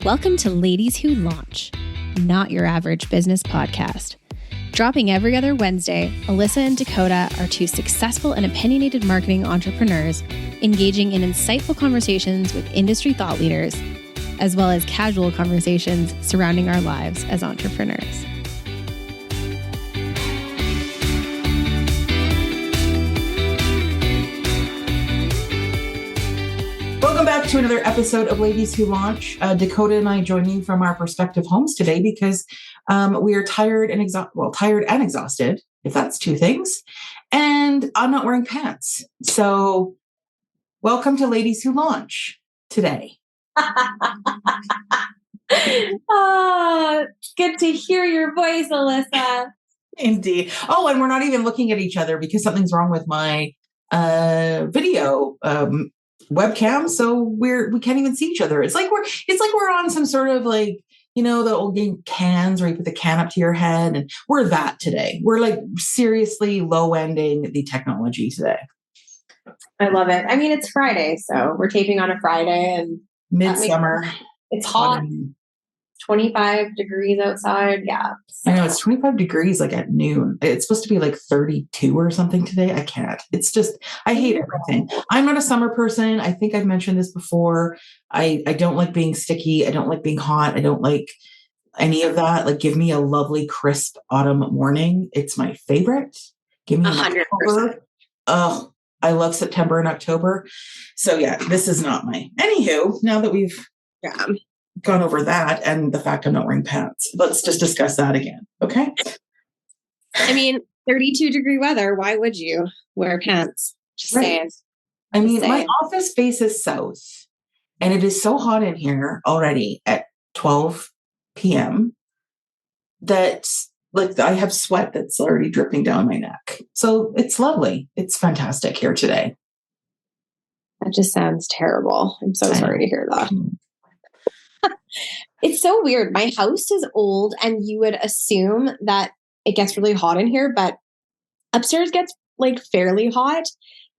Welcome to Ladies Who Launch, not your average business podcast. Dropping every other Wednesday, Alyssa and Dakota are two successful and opinionated marketing entrepreneurs engaging in insightful conversations with industry thought leaders, as well as casual conversations surrounding our lives as entrepreneurs. Welcome back to another episode of Ladies Who Launch. Dakota and I join you from our respective homes today because we are tired and exhausted, if that's two things. And I'm not wearing pants. So welcome to Ladies Who Launch today. Good to hear your voice, Alyssa. Indeed. Oh, and we're not even looking at each other because something's wrong with my video webcam, so we can't even see each other. It's like we're on some sort of like, you know, the old game cans where you put the can up to your head, and we're that today. We're like seriously low ending the technology today. I love it. I mean, it's Friday, so we're taping on a Friday and midsummer. It's hot. 25 degrees outside. Yeah. I know it's 25 degrees like at noon. It's supposed to be like 32 or something today. I can't. It's just, I hate everything. I'm not a summer person. I think I've mentioned this before. I don't like being sticky. I don't like being hot. I don't like any of that. Like, give me a lovely, crisp autumn morning. It's my favorite. Give me 100%. October. Oh, I love September and October. So yeah, this is not my, anywho, now that we've gone over that and the fact I'm not wearing pants, let's just discuss that again. Okay. I mean, 32 degree weather. Why would you wear pants? Just saying. I mean, my office faces south and it is so hot in here already at 12 p.m. that like I have sweat that's already dripping down my neck. So it's lovely. It's fantastic here today. That just sounds terrible. I'm so sorry to hear that. It's so weird. My house is old and you would assume that it gets really hot in here, but upstairs gets like fairly hot,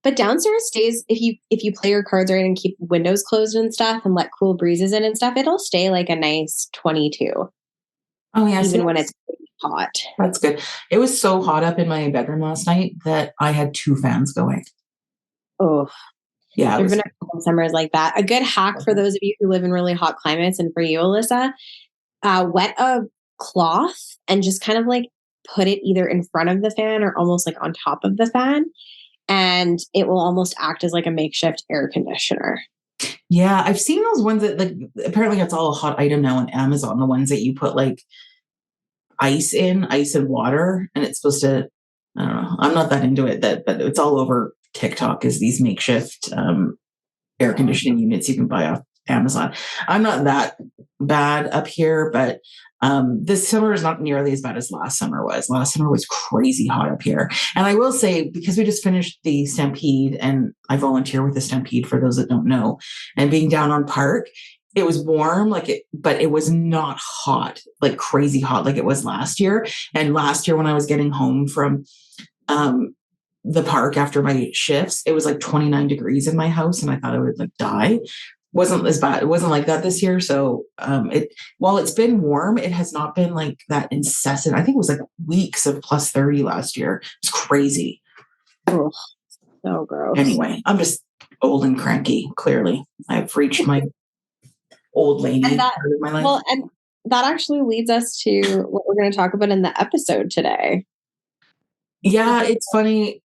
but downstairs stays, if you play your cards right and keep windows closed and stuff and let cool breezes in and stuff, it'll stay like a nice 22. Oh yeah. Even when it's hot. That's good. It was so hot up in my bedroom last night that I had 2 fans going. Oh, yeah. There's been a couple summers like that. A good hack for those of you who live in really hot climates, and for you, Alyssa, wet a cloth and just kind of like put it either in front of the fan or almost like on top of the fan. And it will almost act as like a makeshift air conditioner. Yeah. I've seen those ones that like, apparently it's all a hot item now on Amazon. The ones that you put like ice and water, and it's supposed to, I don't know. I'm not that into it, but it's all over TikTok is these makeshift air conditioning units you can buy off Amazon. I'm not that bad up here, but this summer is not nearly as bad as last summer was. Last summer was crazy hot up here. And I will say, because we just finished the Stampede and I volunteer with the Stampede for those that don't know, and being down on Park, it was warm, but it was not hot, like crazy hot like it was last year. And last year when I was getting home from the park after my shifts, it was like 29 degrees in my house and I thought I would like die. Wasn't as bad. It wasn't like that this year. So while it's been warm, it has not been like that incessant. I think it was like weeks of plus 30 last year. It's crazy. Oh, so gross. Anyway, I'm just old and cranky. Clearly I've reached my old lady part of my life. Well, and that actually leads us to what we're going to talk about in the episode today. Yeah. It's funny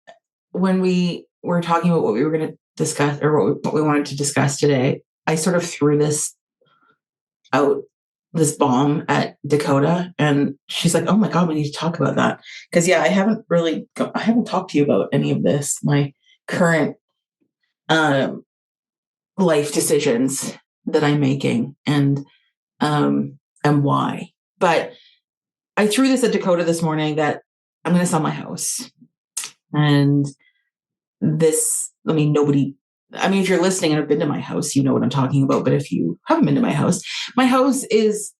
when we were talking about what we were going to discuss or what we wanted to discuss today, I sort of threw this bomb at Dakota, and she's like, oh my God, we need to talk about that. Cause yeah, I haven't talked to you about any of this, my current, life decisions that I'm making and why, but I threw this at Dakota this morning that I'm going to sell my house. And if you're listening and have been to my house, you know what I'm talking about. But if you haven't been to my house is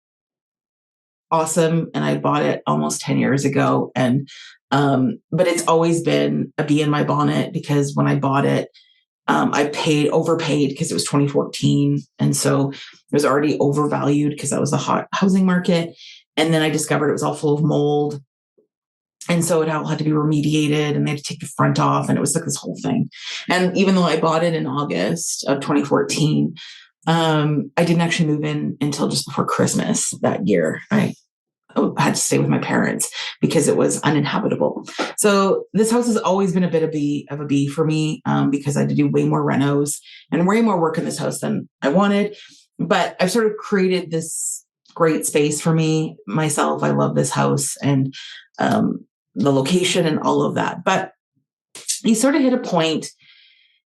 awesome. And I bought it almost 10 years ago. And, but it's always been a bee in my bonnet because when I bought it, I overpaid because it was 2014. And so it was already overvalued because that was the hot housing market. And then I discovered it was all full of mold. And so it all had to be remediated and they had to take the front off. And it was like this whole thing. And even though I bought it in August of 2014, I didn't actually move in until just before Christmas that year. I had to stay with my parents because it was uninhabitable. So this house has always been a bit of a B for me, because I had to do way more renos and way more work in this house than I wanted. But I've sort of created this great space for myself. I love this house and the location and all of that. But you sort of hit a point.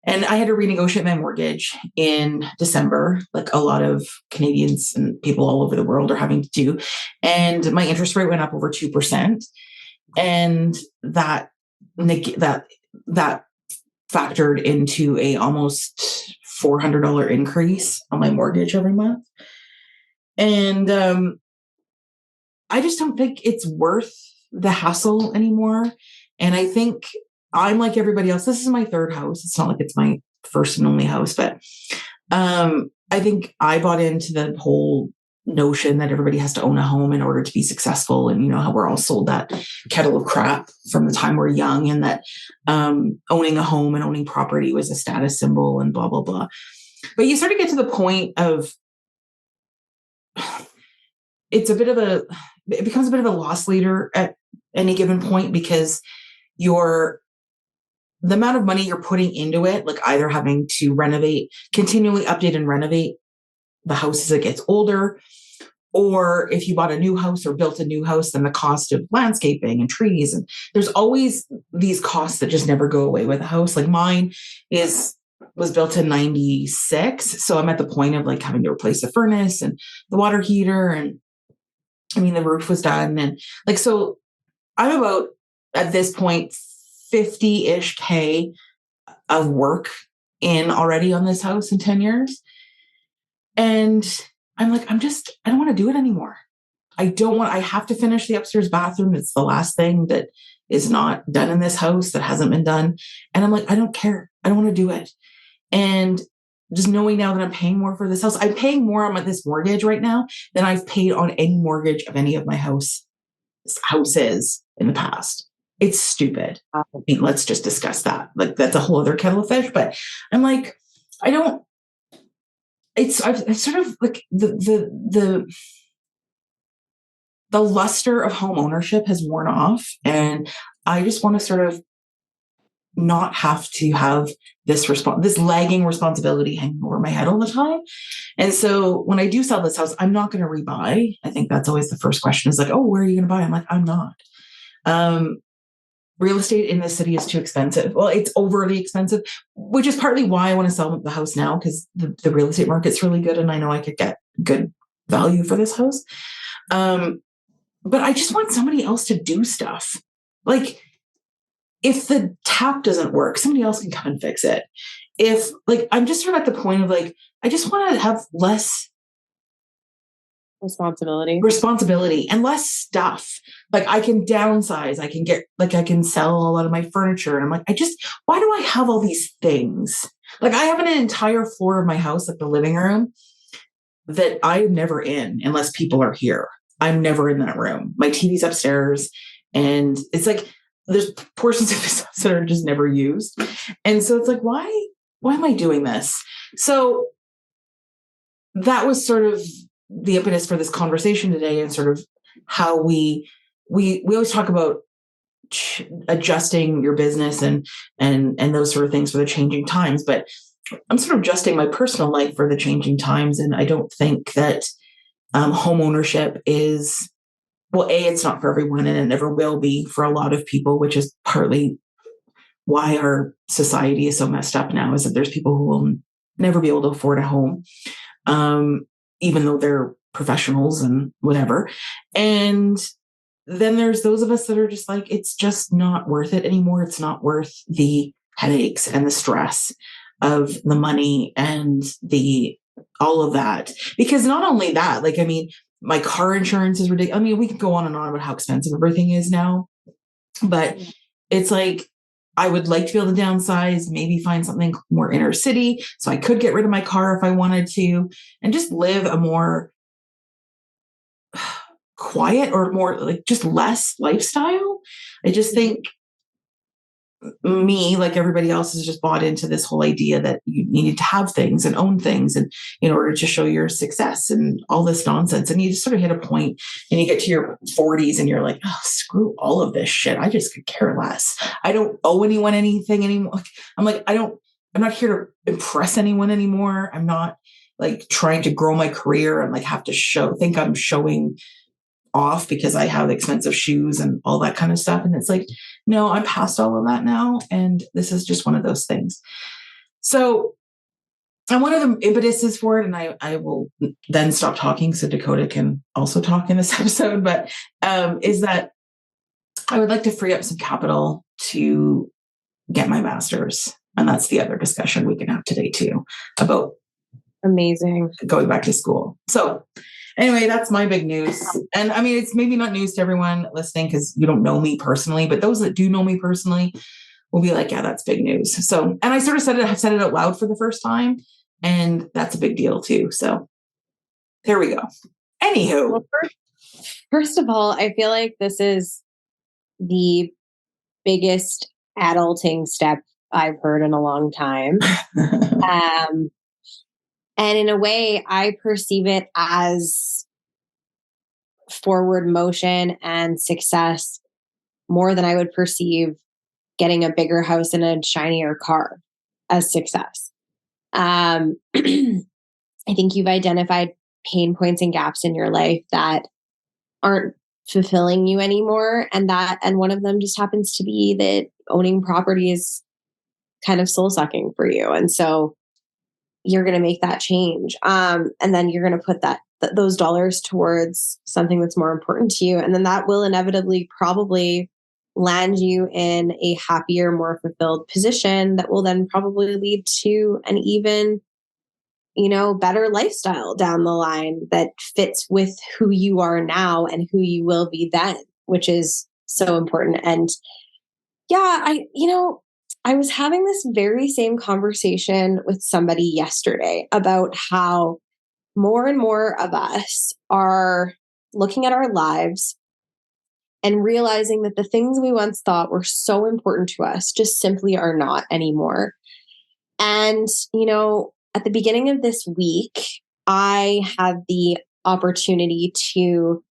And I had to renegotiate my mortgage in December, like a lot of Canadians and people all over the world are having to do. And my interest rate went up over 2%. And that factored into a almost $400 increase on my mortgage every month. And I just don't think it's worth the hassle anymore. And I think I'm like everybody else. This is my third house. It's not like it's my first and only house, but I think I bought into the whole notion that everybody has to own a home in order to be successful. And you know how we're all sold that kettle of crap from the time we're young, and that owning a home and owning property was a status symbol and blah, blah, blah. But you sort of get to the point of it becomes a bit of a loss leader at any given point, because the amount of money you're putting into it, like either having to continually update and renovate the house as it gets older, or if you bought a new house or built a new house, then the cost of landscaping and trees. And there's always these costs that just never go away with a house. Like mine was built in 96. So I'm at the point of like having to replace the furnace and the water heater. And I mean, the roof was done. And like, so I'm about at this point, 50-ish K of work in already on this house in 10 years. And I'm like, I don't want to do it anymore. I have to finish the upstairs bathroom. It's the last thing that is not done in this house that hasn't been done. And I'm like, I don't care. I don't want to do it. And just knowing now that I'm paying more for this house, I'm paying more on this mortgage right now than I've paid on any mortgage of any of my houses in the past. It's stupid. I mean, let's just discuss that. Like that's a whole other kettle of fish. But I'm like, I've sort of like the luster of home ownership has worn off, and I just want to sort of not have to have this lagging responsibility hanging over my head all the time. And so when I do sell this house, I'm not going to rebuy. I think that's always the first question is like, oh, where are you going to buy? I'm like, I'm not. Real estate in this city is too expensive. Well, it's overly expensive, which is partly why I want to sell the house now, because the real estate market's really good and I know I could get good value for this house. But I just want somebody else to do stuff. Like if the tap doesn't work, somebody else can come and fix it. If like, I'm just sort of at the point of like, I just want to have less responsibility and less stuff. Like I can downsize, I can sell a lot of my furniture. And I'm like, why do I have all these things? Like I have an entire floor of my house, like the living room, that I'm never in unless people are here. I'm never in that room. My TV's upstairs, and it's like, there's portions of this house that are just never used. And so it's like, why am I doing this? So that was sort of the impetus for this conversation today, and sort of how we always talk about adjusting your business and those sort of things for the changing times. But I'm sort of adjusting my personal life for the changing times. And I don't think that home ownership is, well, it's not for everyone, and it never will be for a lot of people, which is partly why our society is so messed up now, is that there's people who will never be able to afford a home. Even though they're professionals and whatever. And then there's those of us that are just like, it's just not worth it anymore. It's not worth the headaches and the stress of the money and all of that. Because not only that, like, I mean, my car insurance is ridiculous. I mean, we could go on and on about how expensive everything is now, but it's like, I would like to be able to downsize, maybe find something more inner city so I could get rid of my car if I wanted to, and just live a more quiet or more like just less lifestyle. I just think me, like everybody else, has just bought into this whole idea that you needed to have things and own things and in order to show your success and all this nonsense. And you just sort of hit a point and you get to your 40s and you're like, oh, screw all of this shit. I just could care less. I don't owe anyone anything anymore. I'm like, I'm not here to impress anyone anymore. I'm not like trying to grow my career and like have to think I'm showing off because I have expensive shoes and all that kind of stuff. And it's like, no, I'm past all of that now. And this is just one of those things. So, and one of the impetuses for it, and I will then stop talking so Dakota can also talk in this episode, but is that I would like to free up some capital to get my master's. And that's the other discussion we can have today too, about amazing going back to school. So anyway, that's my big news. And I mean, it's maybe not news to everyone listening because you don't know me personally, but those that do know me personally will be like, yeah, that's big news. So, and I sort of have said it out loud for the first time, and that's a big deal too. So there we go. Anywho. Well, first of all, I feel like this is the biggest adulting step I've heard in a long time. And in a way, I perceive it as forward motion and success more than I would perceive getting a bigger house and a shinier car as success. I think you've identified pain points and gaps in your life that aren't fulfilling you anymore. And one of them just happens to be that owning property is kind of soul sucking for you. And so you're going to make that change. And then you're going to put those dollars towards something that's more important to you. And then that will inevitably probably land you in a happier, more fulfilled position that will then probably lead to an even, better lifestyle down the line that fits with who you are now and who you will be then, which is so important. And yeah, I was having this very same conversation with somebody yesterday about how more and more of us are looking at our lives and realizing that the things we once thought were so important to us just simply are not anymore. And, at the beginning of this week, I had the opportunity to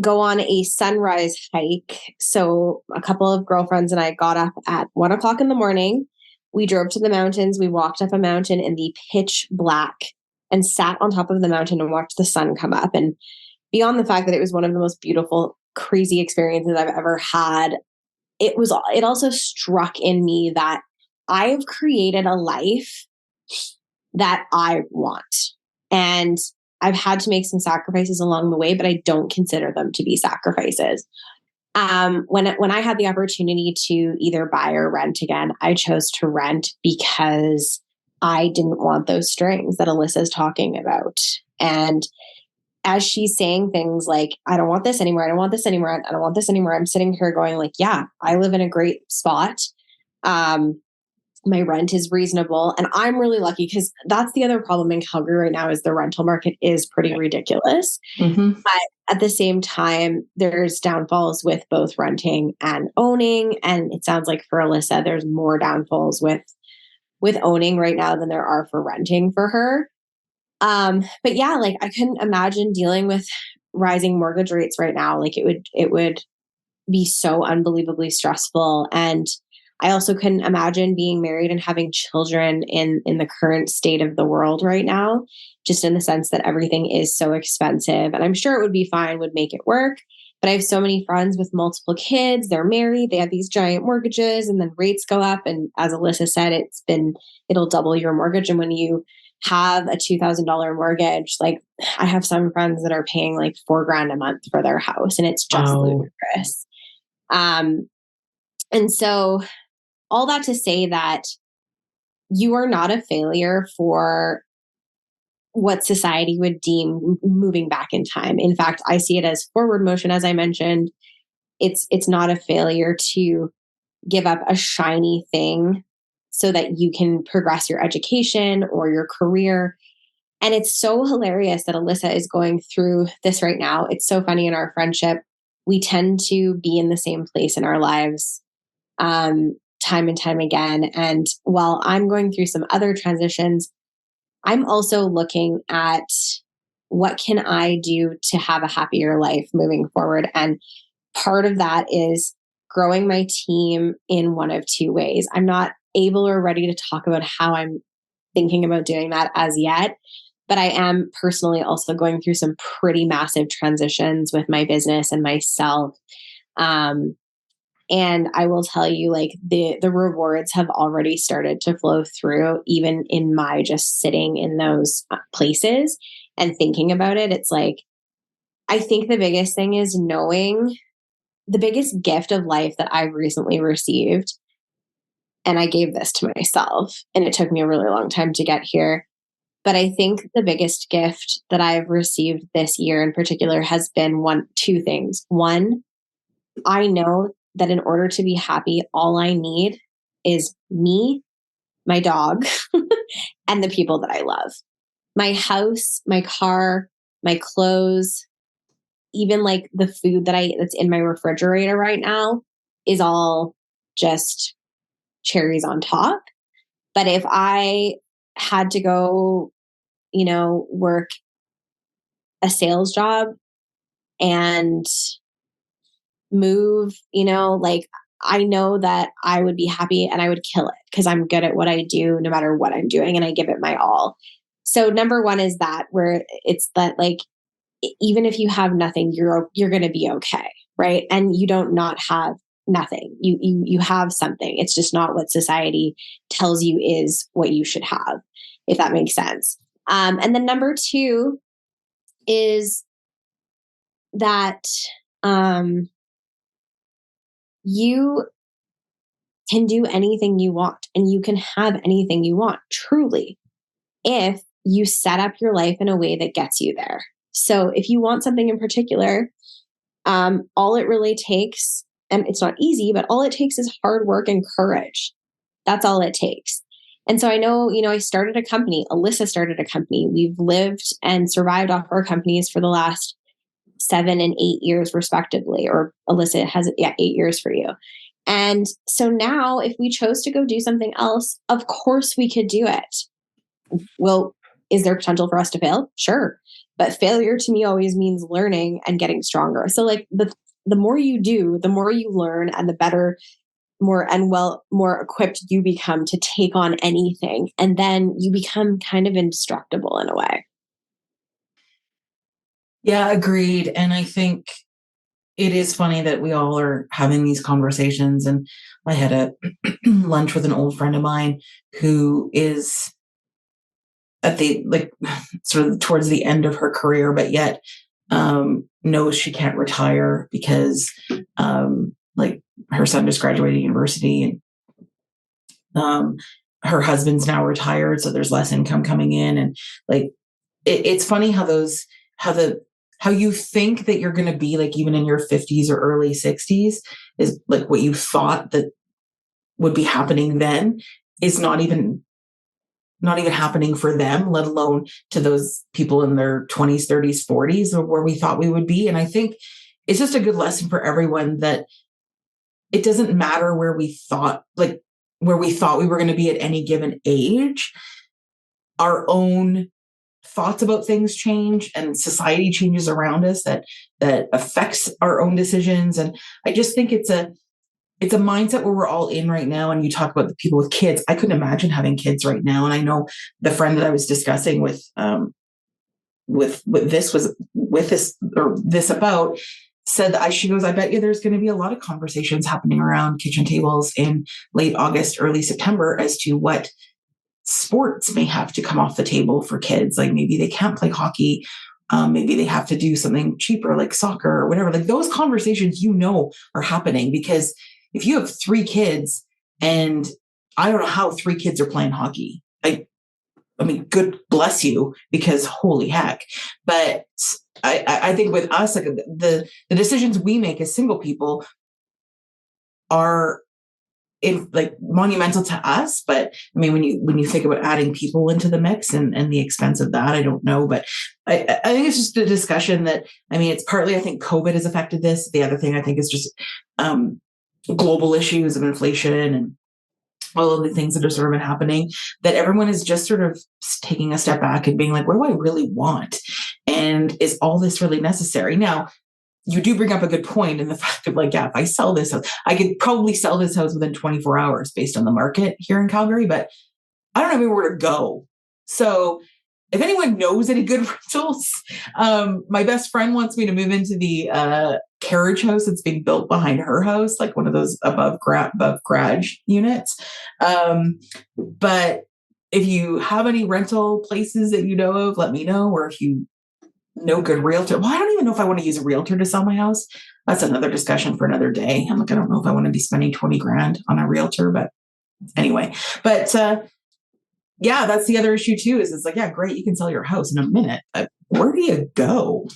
go on a sunrise hike. So a couple of girlfriends and I got up at 1:00 in the morning. We drove to the mountains. We walked up a mountain in the pitch black and sat on top of the mountain and watched the sun come up. And beyond the fact that it was one of the most beautiful, crazy experiences I've ever had, it also struck in me that I've created a life that I want. And I've had to make some sacrifices along the way, but I don't consider them to be sacrifices. When I had the opportunity to either buy or rent again, I chose to rent because I didn't want those strings that Alyssa's talking about. And as she's saying things like, I don't want this anymore, I don't want this anymore, I don't want this anymore, I'm sitting here going like, yeah, I live in a great spot. My rent is reasonable. And I'm really lucky because that's the other problem in Calgary right now is the rental market is pretty ridiculous. Mm-hmm. But at the same time, there's downfalls with both renting and owning. And it sounds like for Alyssa, there's more downfalls with owning right now than there are for renting for her. But yeah, like I couldn't imagine dealing with rising mortgage rates right now. Like it would be so unbelievably stressful. And I also couldn't imagine being married and having children in the current state of the world right now, just in the sense that everything is so expensive. And I'm sure it would be fine, would make it work. But I have so many friends with multiple kids. They're married. They have these giant mortgages and then rates go up. And as Alyssa said, it'll double your mortgage. And when you have a $2,000 mortgage, like I have some friends that are paying like $4,000 a month for their house, and it's just ludicrous. And so all that to say that you are not a failure for what society would deem moving back in time. In fact, I see it as forward motion. As I mentioned, it's not a failure to give up a shiny thing so that you can progress your education or your career. And it's so hilarious that Alyssa is going through this right now. It's so funny in our friendship. We tend to be in the same place in our lives time and time again. And while I'm going through some other transitions, I'm also looking at what can I do to have a happier life moving forward. And part of that is growing my team in one of two ways. I'm not able or ready to talk about how I'm thinking about doing that as yet, but I am personally also going through some pretty massive transitions with my business and myself. And I will tell you, like the rewards have already started to flow through, even in my just sitting in those places and thinking about it. It's like, I think the biggest thing is knowing the biggest gift of life that I've recently received. And I gave this to myself, and it took me a really long time to get here. But I think the biggest gift that I've received this year in particular has been two things. One, I know that in order to be happy, all I need is me, my dog, and the people that I love. My house, my car, my clothes, even like the food that's in my refrigerator right now is all just cherries on top. But if I had to go, work a sales job and move, like I know that I would be happy and I would kill it because I'm good at what I do no matter what I'm doing, and I give it my all. So number one is that, where it's that, like, even if you have nothing, you're going to be okay. Right. And you don't not have nothing. You have something. It's just not what society tells you is what you should have, if that makes sense. And then number two is that you can do anything you want and you can have anything you want, truly, if you set up your life in a way that gets you there. So if you want something in particular, all it really takes, and it's not easy, but all it takes is hard work and courage. That's all it takes. And so I know, I started a company. Alyssa started a company. We've lived and survived off our companies for the last 7 and 8 years, respectively. Or Alyssa has 8 years for you. And so now, if we chose to go do something else, of course we could do it. Well, is there potential for us to fail? Sure. But failure to me always means learning and getting stronger. So like the more you do, the more you learn, and the better, more equipped you become to take on anything. And then you become kind of indestructible in a way. Yeah, agreed. And I think it is funny that we all are having these conversations. And I had a lunch with an old friend of mine who is at the, sort of towards the end of her career, but yet knows she can't retire because her son just graduated university, and her husband's now retired, so there's less income coming in. And it's funny how you think that you're going to be, like, even in your 50s or early 60s, is like what you thought that would be happening then is not even happening for them, let alone to those people in their 20s, 30s, 40s, or where we thought we would be. And I think it's just a good lesson for everyone that it doesn't matter where we thought we were going to be at any given age. Our own thoughts about things change, and society changes around us that affects our own decisions. And I just think it's a mindset where we're all in right now. And you talk about the people with kids. I couldn't imagine having kids right now. And I know the friend that I was discussing with this about said that she goes, I bet you there's going to be a lot of conversations happening around kitchen tables in late August, early September as to what sports may have to come off the table for kids. Like maybe they can't play hockey. Maybe they have to do something cheaper like soccer or whatever. Like those conversations, are happening, because if you have 3 kids, and I don't know how 3 kids are playing hockey. I mean, good bless you, because holy heck. But I think with us, like the decisions we make as single people are like monumental to us. But I mean, when you think about adding people into the mix and the expense of that, I don't know. But I think it's just a discussion that, I mean, it's partly, I think COVID has affected this. The other thing I think is just global issues of inflation and all of the things that are sort of been happening, that everyone is just sort of taking a step back and being like, what do I really want? And is all this really necessary? Now, you do bring up a good point in the fact of like, yeah, if I sell this house, I could probably sell this house within 24 hours based on the market here in Calgary, but I don't have anywhere to go. So if anyone knows any good rentals, my best friend wants me to move into the carriage house that's being built behind her house, like one of those above garage units. But if you have any rental places that you know of, let me know. Or if you know good realtor, well, I don't even know if I want to use a realtor to sell my house. That's another discussion for another day. I'm like, I don't know if I want to be spending 20 grand on a realtor, but anyway. But yeah, that's the other issue too, is it's like, yeah, great, you can sell your house in a minute, but where do you go?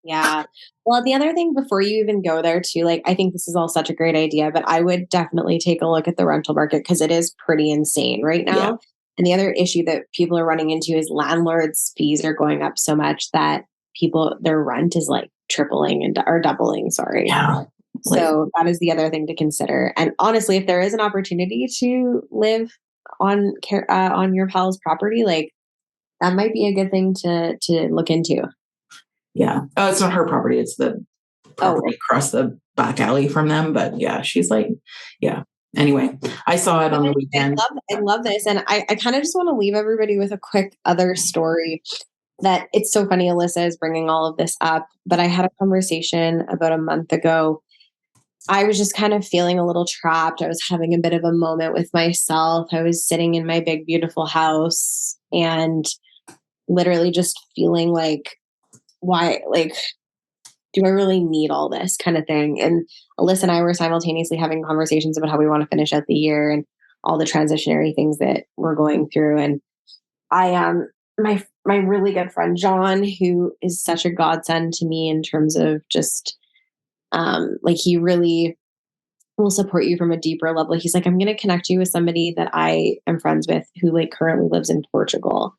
Yeah. Well, the other thing before you even go there too, like, I think this is all such a great idea, but I would definitely take a look at the rental market because it is pretty insane right now. Yeah. And the other issue that people are running into is landlords' fees are going up so much that their rent is like tripling or doubling. Sorry. Yeah. So that is the other thing to consider. And honestly, if there is an opportunity to live on your pal's property, like that might be a good thing to look into. Yeah. Oh, it's not her property. It's the property across the back alley from them. But yeah, she's like, yeah. Anyway, I saw it on the weekend. I love this. And I kind of just want to leave everybody with a quick other story that it's so funny. Alyssa is bringing all of this up, but I had a conversation about a month ago. I was just kind of feeling a little trapped. I was having a bit of a moment with myself. I was sitting in my big, beautiful house and literally just feeling like, why, like, do I really need all this kind of thing? And Alyssa and I were simultaneously having conversations about how we want to finish out the year and all the transitionary things that we're going through. And I, my really good friend, John, who is such a godsend to me in terms of just, like, he really will support you from a deeper level. He's like, I'm going to connect you with somebody that I am friends with who like currently lives in Portugal.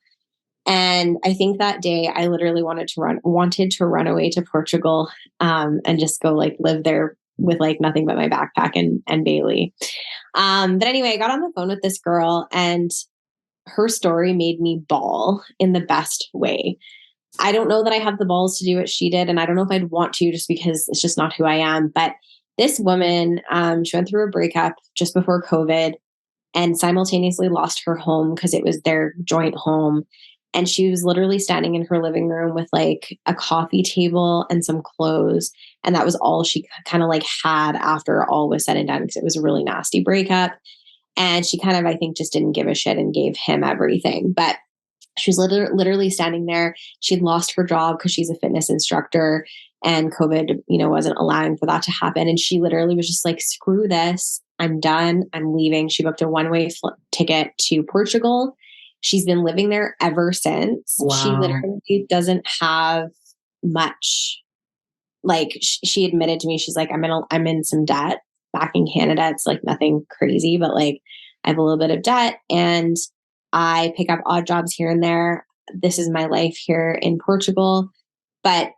And I think that day I literally wanted to run away to Portugal, and just go like live there with like nothing but my backpack and Bailey. But anyway, I got on the phone with this girl and her story made me bawl in the best way. I don't know that I have the balls to do what she did. And I don't know if I'd want to, just because it's just not who I am. But this woman, she went through a breakup just before COVID and simultaneously lost her home because it was their joint home. And she was literally standing in her living room with like a coffee table and some clothes. And that was all she kind of like had after all was said and done, because it was a really nasty breakup. And she kind of, I think, just didn't give a shit and gave him everything. But she was literally standing there. She'd lost her job because she's a fitness instructor and COVID, wasn't allowing for that to happen. And she literally was just like, screw this. I'm done. I'm leaving. She booked a one-way ticket to Portugal. She's been living there ever since. Wow. She literally doesn't have much. Like she admitted to me, she's like, I'm in some debt back in Canada. It's like nothing crazy, but like I have a little bit of debt and I pick up odd jobs here and there. This is my life here in Portugal. But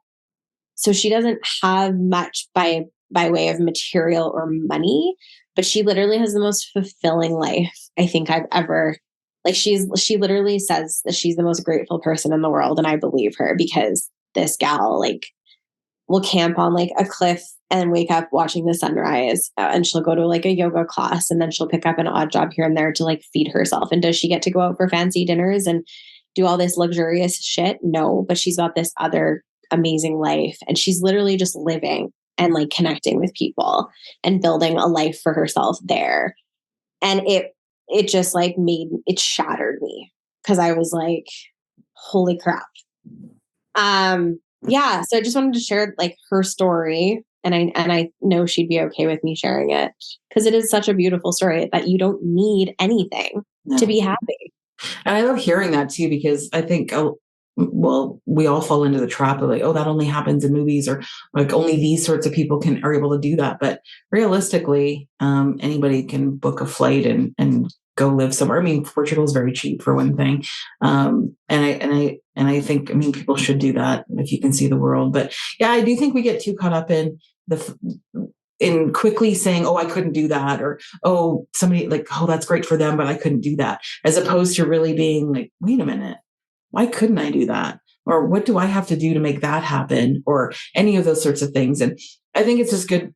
so she doesn't have much by way of material or money, but she literally has the most fulfilling life I think I've ever. Like she literally says that she's the most grateful person in the world. And I believe her, because this gal like will camp on like a cliff and wake up watching the sunrise, and she'll go to like a yoga class and then she'll pick up an odd job here and there to like feed herself. And does she get to go out for fancy dinners and do all this luxurious shit? No, but she's got this other amazing life and she's literally just living and like connecting with people and building a life for herself there. And it just like it shattered me because I was like, holy crap. Yeah. So I just wanted to share like her story, and I know she'd be okay with me sharing it because it is such a beautiful story that you don't need anything to be happy. And I love hearing that too, because I think well, we all fall into the trap of like, oh, that only happens in movies, or like only these sorts of people are able to do that. But realistically, anybody can book a flight and go live somewhere. I mean, Portugal is very cheap for one thing. And I think, I mean, people should do that if you can see the world. But yeah, I do think we get too caught up in quickly saying, oh, I couldn't do that. Or, oh, somebody like, oh, that's great for them, but I couldn't do that. As opposed to really being like, wait a minute, why couldn't I do that? Or what do I have to do to make that happen? Or any of those sorts of things. And I think it's just good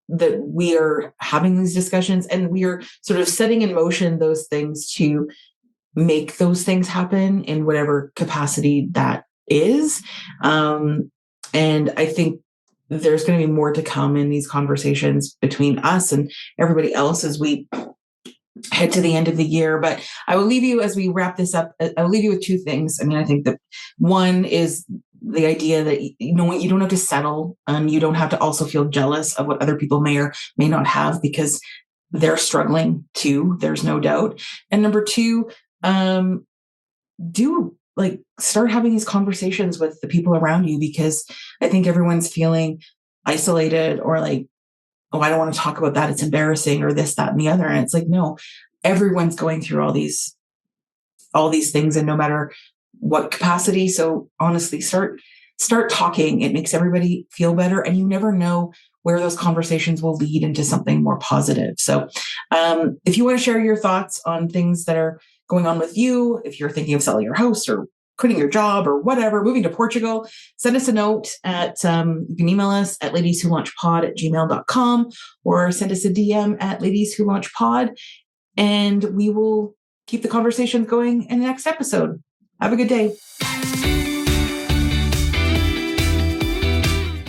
that we are having these discussions and we are sort of setting in motion those things to make those things happen in whatever capacity that is. And I think there's going to be more to come in these conversations between us and everybody else as we head to the end of the year. But I will leave you, as we wrap this up, I will leave you with two things. I mean, I think that one is the idea that, you know, you don't have to settle, and you don't have to also feel jealous of what other people may or may not have, because they're struggling too. There's no doubt. And number two, start having these conversations with the people around you, because I think everyone's feeling isolated or like, oh, I don't want to talk about that, it's embarrassing, or this, that, and the other. And it's like, no, everyone's going through all these things, and no matter what capacity. So honestly, start talking. It makes everybody feel better. And you never know where those conversations will lead into something more positive. So if you want to share your thoughts on things that are going on with you, if you're thinking of selling your house or quitting your job or whatever, moving to Portugal, send us a note at, you can email us at ladieswholaunchpod@gmail.com, or send us a DM at ladieswholaunchpod, and we will keep the conversations going in the next episode. Have a good day.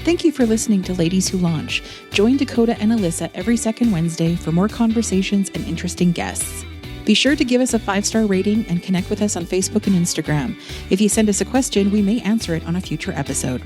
Thank you for listening to Ladies Who Launch. Join Dakota and Alyssa every second Wednesday for more conversations and interesting guests. Be sure to give us a 5-star rating and connect with us on Facebook and Instagram. If you send us a question, we may answer it on a future episode.